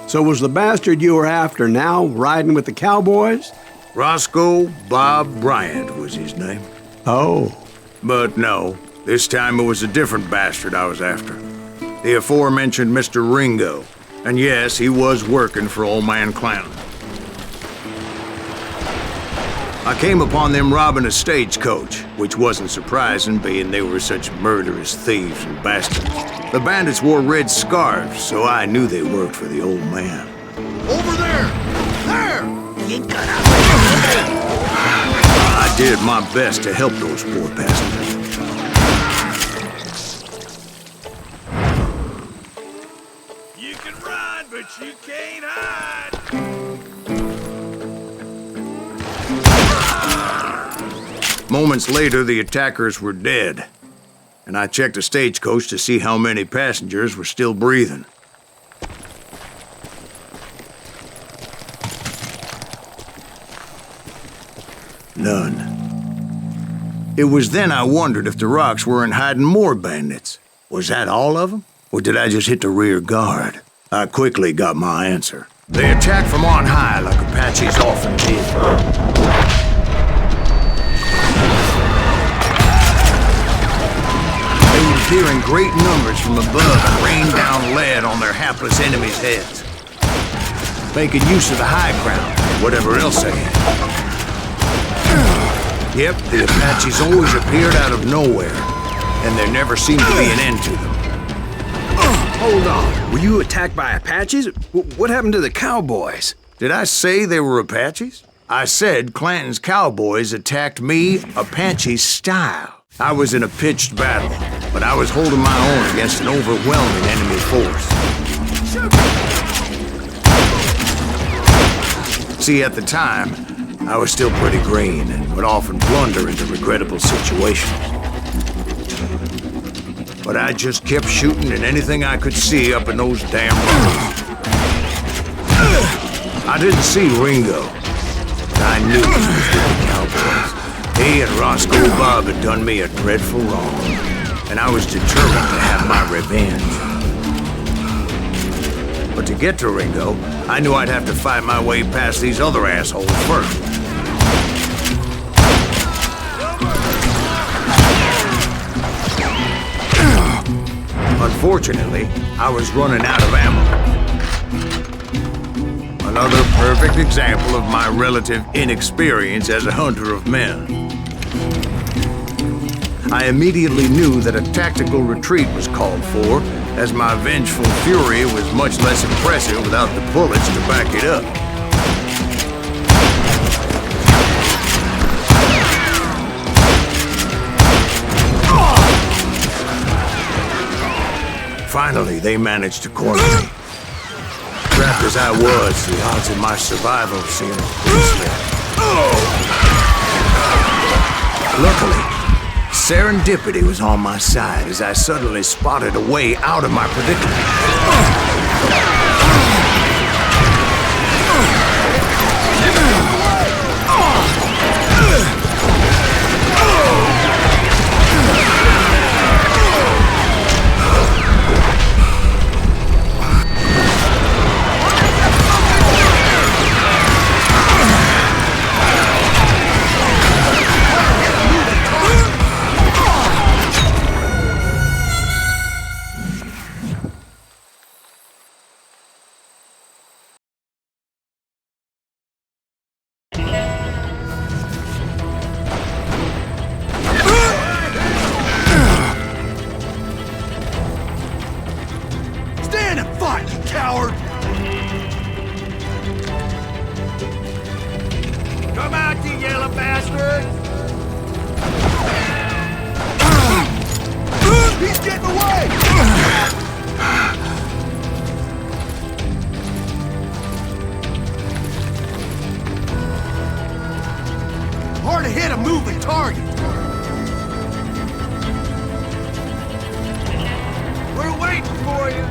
So was the bastard you were after now riding with the cowboys? Roscoe Bob Bryant was his name. Oh. But no, this time it was a different bastard I was after. The aforementioned Mr. Ringo. And yes, he was working for Old Man Clanton. I came upon them robbing a stagecoach, which wasn't surprising, being they were such murderous thieves and bastards. The bandits wore red scarves, so I knew they worked for the old man. Over there! There! You got I did my best to help those poor passengers. You can run, but you can't hide! Moments later, the attackers were dead, and I checked the stagecoach to see how many passengers were still breathing. None. It was then I wondered if the rocks weren't hiding more bandits. Was that all of them? Or did I just hit the rear guard? I quickly got my answer. They attacked from on high like Apaches often did. They would appear in great numbers from above and rain down lead on their hapless enemies' heads, making use of the high ground, whatever else they had. Yep, the Apaches always appeared out of nowhere, and there never seemed to be an end to them. Hold on. Were you attacked by Apaches? What happened to the cowboys? Did I say they were Apaches? I said Clanton's cowboys attacked me Apache style. I was in a pitched battle, but I was holding my own against an overwhelming enemy force. See, at the time, I was still pretty green and would often blunder into regrettable situations. But I just kept shooting at anything I could see up in those damn rocks. I didn't see Ringo, but I knew he was with the cowboys. He and Roscoe Bob had done me a dreadful wrong, and I was determined to have my revenge. But to get to Ringo, I knew I'd have to fight my way past these other assholes first. Unfortunately, I was running out of ammo. Another perfect example of my relative inexperience as a hunter of men. I immediately knew that a tactical retreat was called for, as my vengeful fury was much less impressive without the bullets to back it up. Finally, they managed to corner me. Trapped as I was, the odds of my survival seemed pretty slim. Luckily, serendipity was on my side as I suddenly spotted a way out of my predicament. Come out, you yellow bastard! He's getting away! Hard to hit a moving target. We're waiting for you.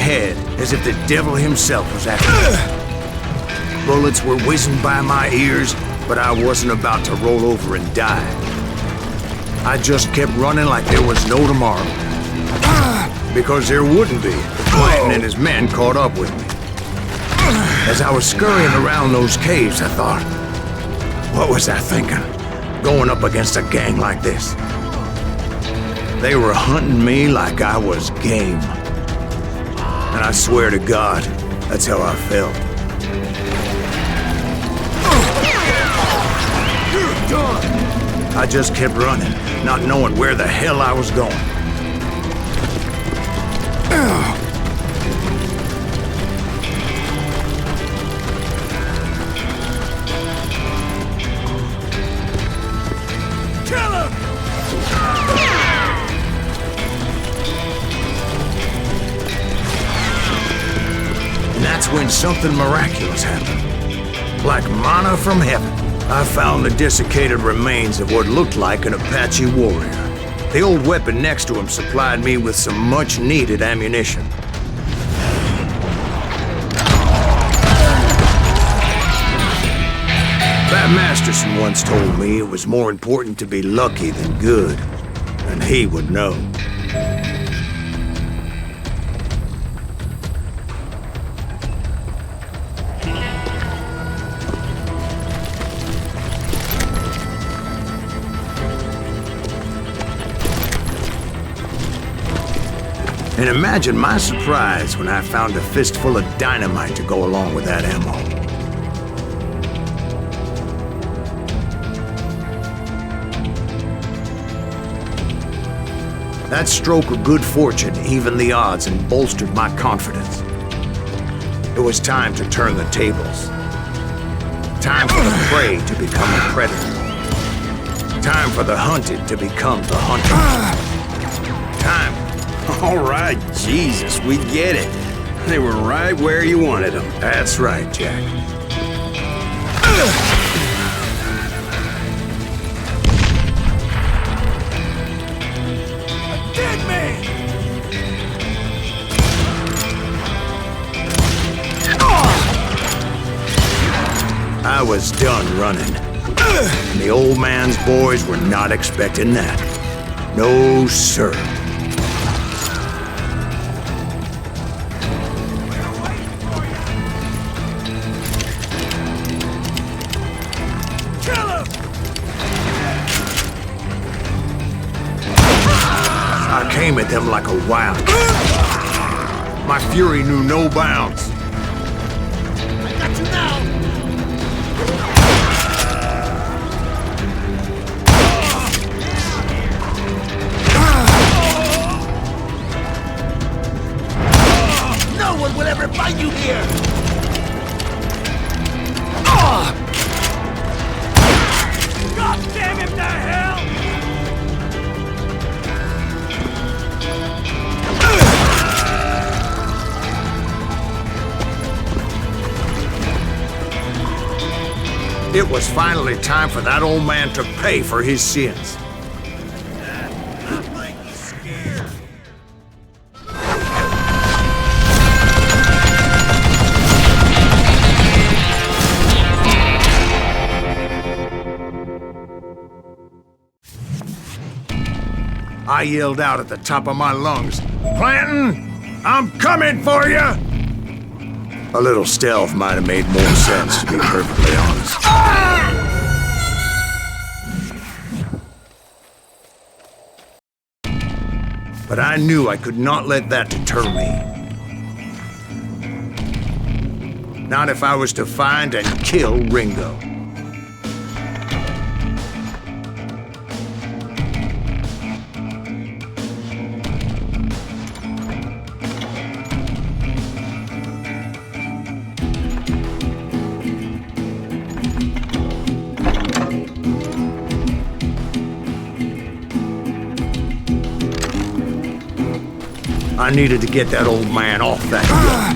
head as if the devil himself was after me. Bullets were whizzing by my ears, but I wasn't about to roll over and die. I just kept running like there was no tomorrow. Because there wouldn't be if Clanton and his men caught up with me. As I was scurrying around those caves, I thought, what was I thinking? Going up against a gang like this. They were hunting me like I was game. And I swear to God, that's how I felt. You're done! I just kept running, not knowing where the hell I was going. And that's when something miraculous happened. Like manna from heaven, I found the desiccated remains of what looked like an Apache warrior. The old weapon next to him supplied me with some much-needed ammunition. Bat Masterson once told me it was more important to be lucky than good, and he would know. And imagine my surprise when I found a fistful of dynamite to go along with that ammo. That stroke of good fortune evened the odds and bolstered my confidence. It was time to turn the tables. Time for the prey to become a predator. Time for the hunted to become the hunter. Time. All right, Jesus, we get it. They were right where you wanted them. That's right, Jack. Dead man! I was done running. And the old man's boys were not expecting that. No, sir. I came at them like a wildcat. My fury knew no bounds. I got you now! No one will ever find you here! God damn it, the hell! It was finally time for that old man to pay for his sins. I might be scared. I yelled out at the top of my lungs, "Clanton, I'm coming for you!" A little stealth might have made more sense, to be perfectly honest. But I knew I could not let that deter me. Not if I was to find and kill Ringo. I needed to get that old man off that hill.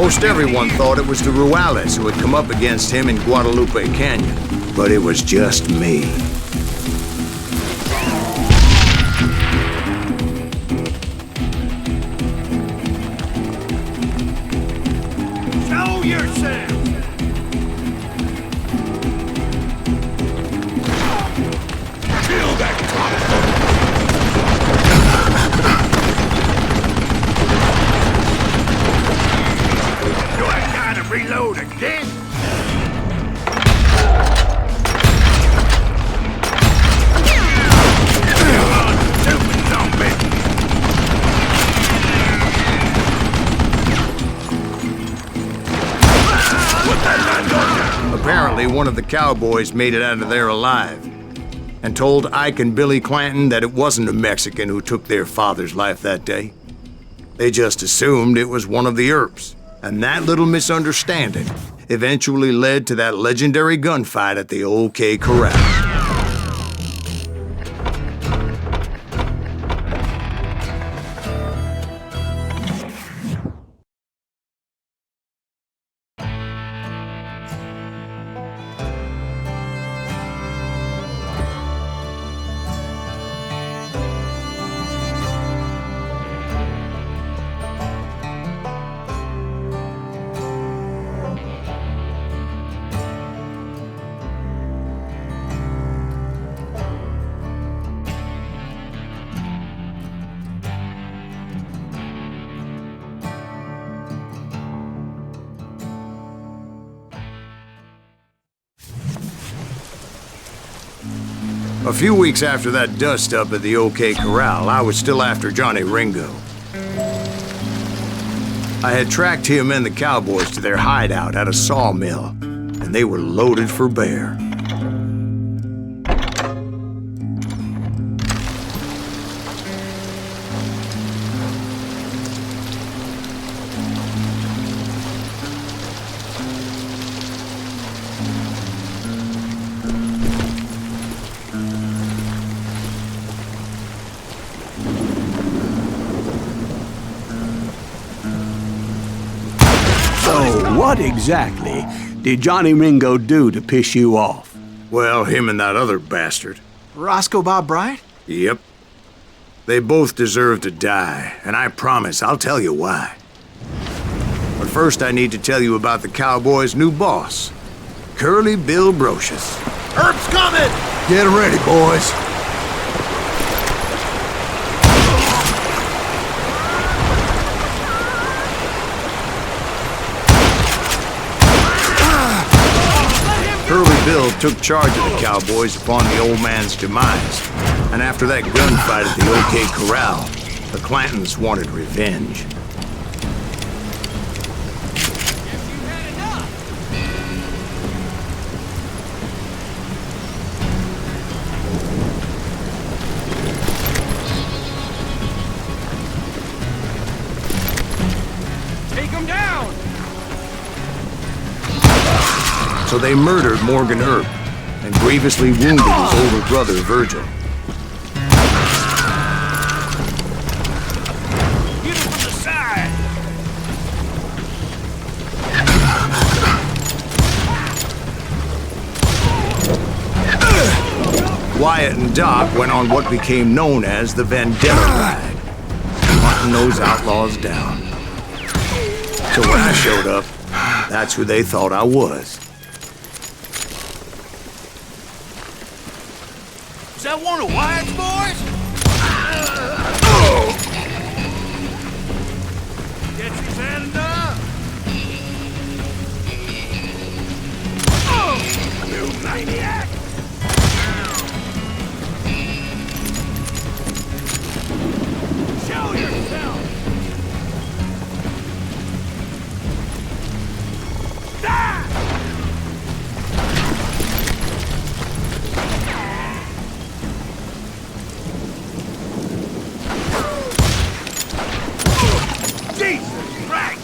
Most everyone thought it was the Ruales who had come up against him in Guadalupe Canyon, but it was just me. Show yourself! Kill that Do I gotta reload again? Stupid zombie! Apparently, one of the cowboys made it out of there alive and told Ike and Billy Clanton that it wasn't a Mexican who took their father's life that day. They just assumed it was one of the Earps, and that little misunderstanding eventually led to that legendary gunfight at the OK Corral. A few weeks after that dust-up at the OK Corral, I was still after Johnny Ringo. I had tracked him and the cowboys to their hideout at a sawmill, and they were loaded for bear. What exactly did Johnny Ringo do to piss you off? Well, him and that other bastard. Roscoe Bob Bryant? Yep. They both deserve to die, and I promise I'll tell you why. But first I need to tell you about the Cowboys' new boss, Curly Bill Brocious. Herb's coming! Get ready, boys. Curly Bill took charge of the Cowboys upon the old man's demise, and after that gunfight at the OK Corral, the Clantons wanted revenge. Take him down! So they murdered Morgan Earp and grievously wounded his older brother, Virgil. Get him from the side! Wyatt and Doc went on what became known as the Vendetta Ride, hunting those outlaws down. So when I showed up, that's who they thought I was. Is that one of Wyatt's boys? Gets his hand up! You maniac! Show yourself! Jesus Christ!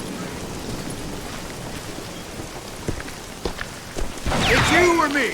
It's you or me?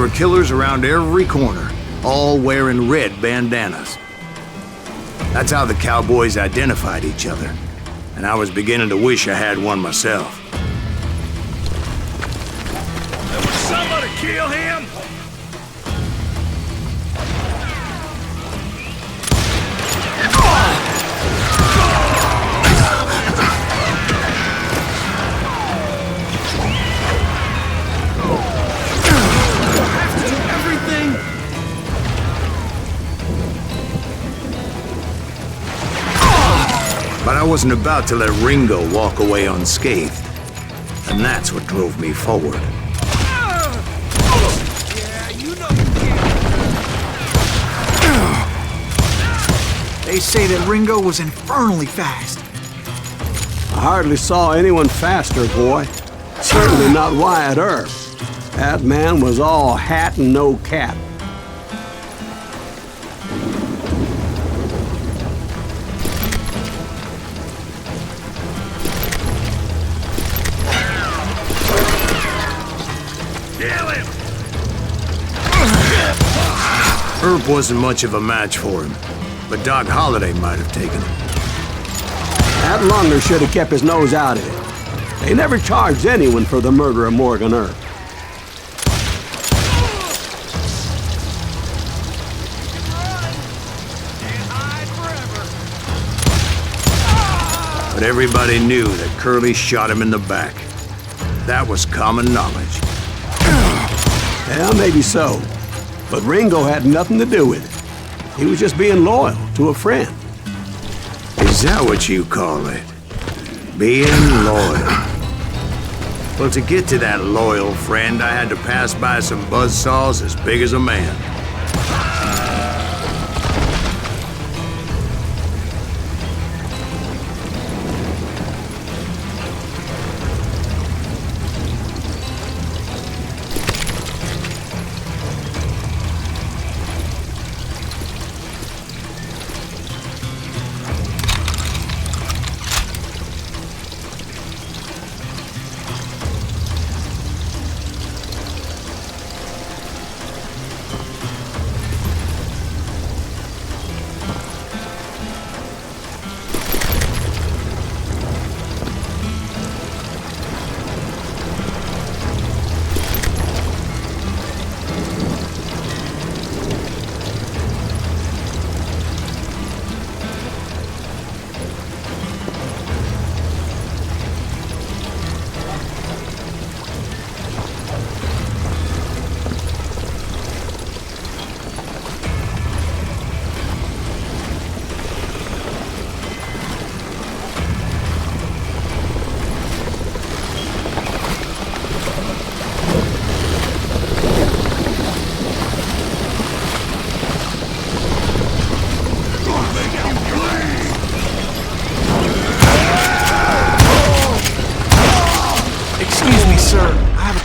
were killers around every corner, all wearing red bandanas. That's how the cowboys identified each other, and I was beginning to wish I had one myself. There was somebody kill him? But I wasn't about to let Ringo walk away unscathed. And that's what drove me forward. Yeah, you know you can't. They say that Ringo was infernally fast. I hardly saw anyone faster, boy. Certainly not Wyatt Earp. That man was all hat and no cap. Earp wasn't much of a match for him, but Doc Holliday might have taken him. That Lunger should have kept his nose out of it. They never charged anyone for the murder of Morgan Earp. But everybody knew that Curly shot him in the back. That was common knowledge. Yeah, maybe so. But Ringo had nothing to do with it. He was just being loyal to a friend. Is that what you call it? Being loyal? Well, to get to that loyal friend, I had to pass by some buzzsaws as big as a man.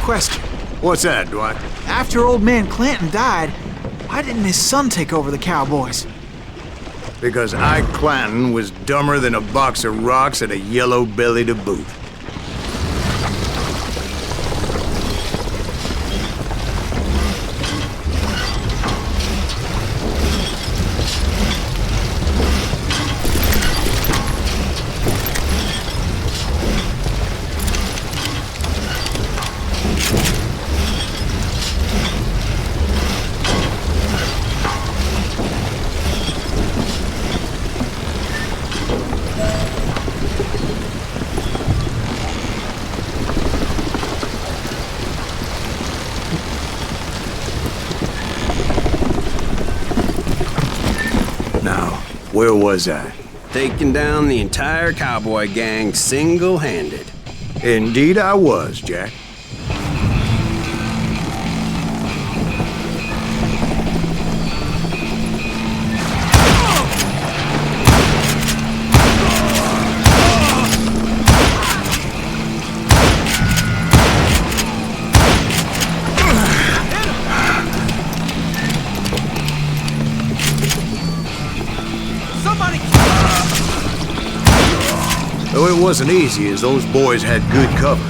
Question. What's that, Dwight? After old man Clanton died, why didn't his son take over the cowboys? Because Ike Clanton was dumber than a box of rocks and a yellow belly to boot. Where was I? Taking down the entire cowboy gang single-handed. Indeed I was, Jack. Though it wasn't easy, as those boys had good cover.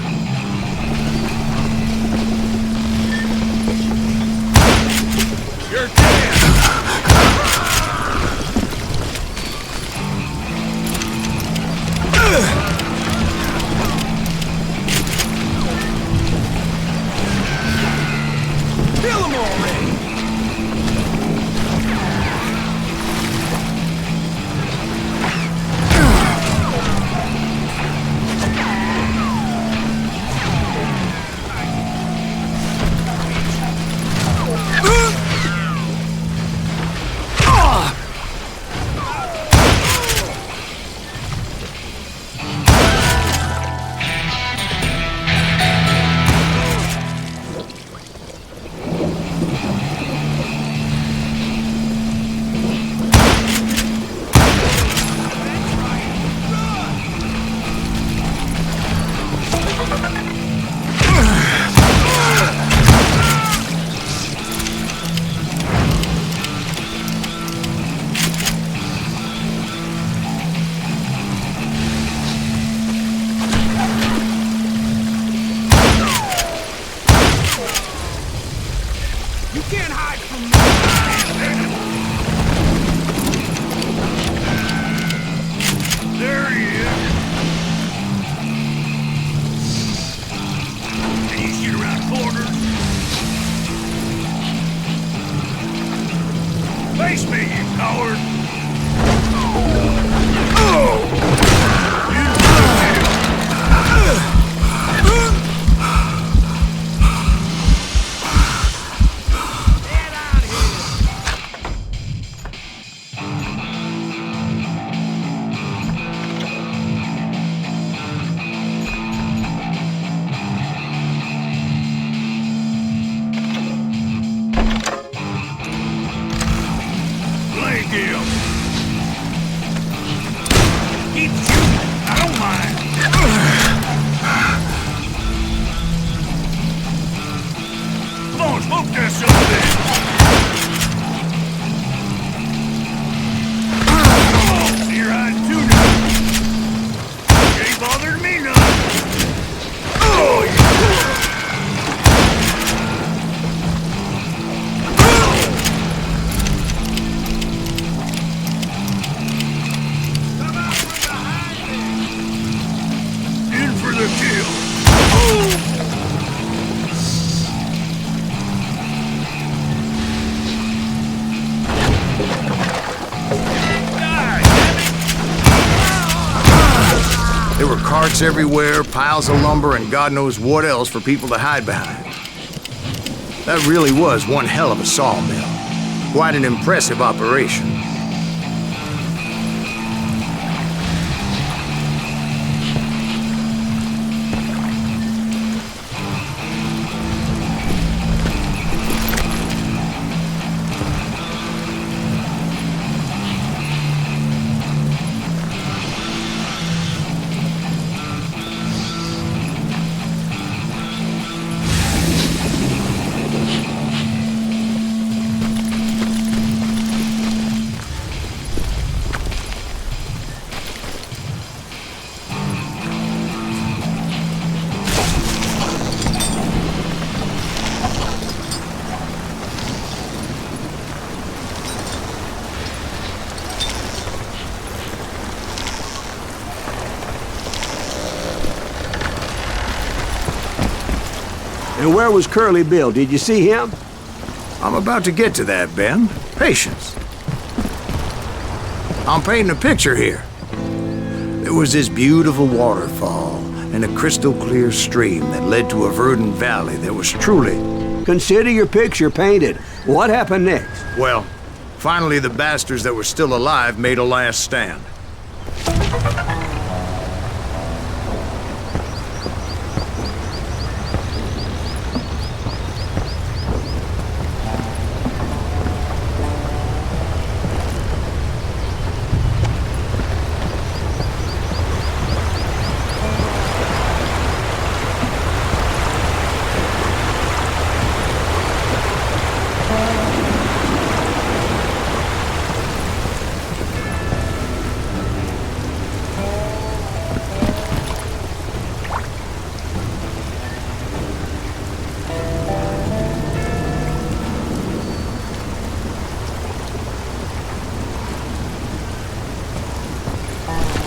There were carts everywhere, piles of lumber, and God knows what else for people to hide behind. That really was one hell of a sawmill. Quite an impressive operation. And where was Curly Bill? Did you see him? I'm about to get to that, Ben. Patience. I'm painting a picture here. There was this beautiful waterfall and a crystal clear stream that led to a verdant valley that was truly... Consider your picture painted. What happened next? Well, finally the bastards that were still alive made a last stand.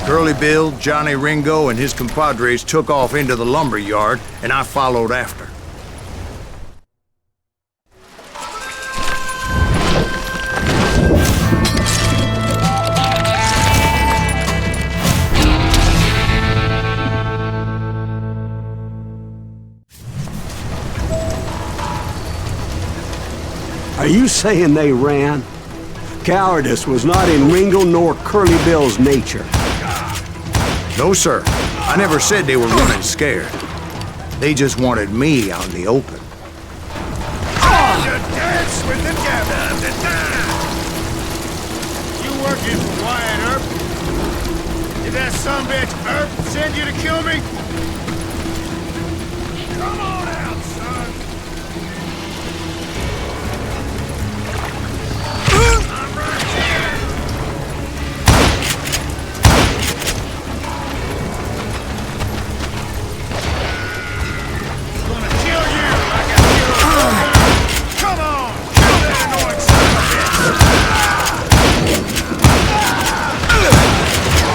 Curly Bill, Johnny Ringo, and his compadres took off into the lumber yard, and I followed after. Are you saying they ran? Cowardice was not in Ringo nor Curly Bill's nature. No, sir. I never said they were running scared. They just wanted me out in the open. To dance with the devil, to die! You working for Wyatt Earp? Did that sumbitch Earp send you to kill me? Come on out, son! I'm right here! Gonna kill you like I killed her. Come on! Kill that annoying son of a bitch!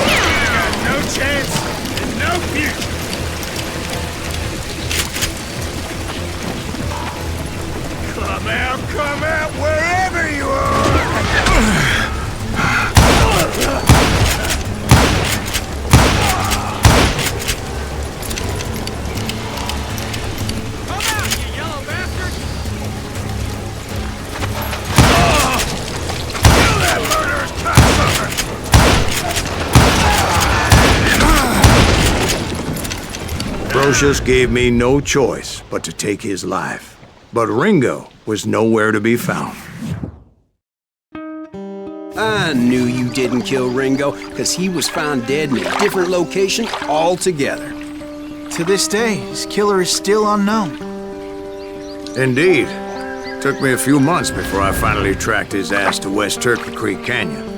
You got no chance and no future! Come out, wherever you are! Come out, you yellow bastard! Kill that murderous cocksucker! Brocious gave me no choice but to take his life. But Ringo was nowhere to be found. I knew you didn't kill Ringo, because he was found dead in a different location altogether. To this day, his killer is still unknown. Indeed. Took me a few months before I finally tracked his ass to West Turkey Creek Canyon.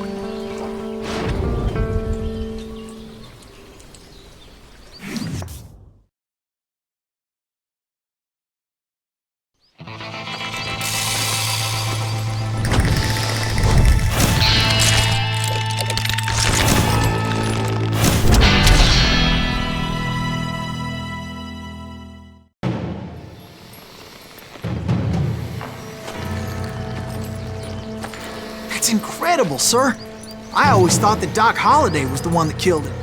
That's incredible, sir. I always thought that Doc Holliday was the one that killed him.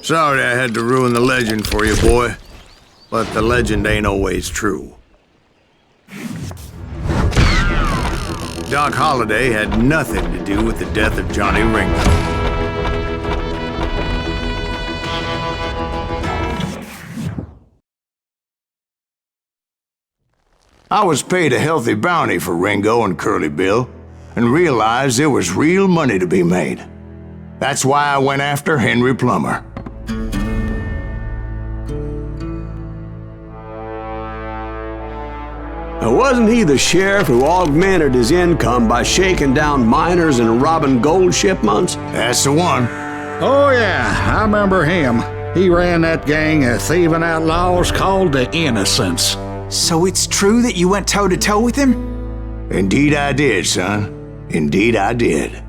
Sorry I had to ruin the legend for you, boy. But the legend ain't always true. Doc Holliday had nothing to do with the death of Johnny Ringo. I was paid a healthy bounty for Ringo and Curly Bill, and realized there was real money to be made. That's why I went after Henry Plummer. Now, wasn't he the sheriff who augmented his income by shaking down miners and robbing gold shipments? That's the one. Oh, yeah, I remember him. He ran that gang of thieving outlaws called the Innocents. So it's true that you went toe-to-toe with him? Indeed I did, son. Indeed I did.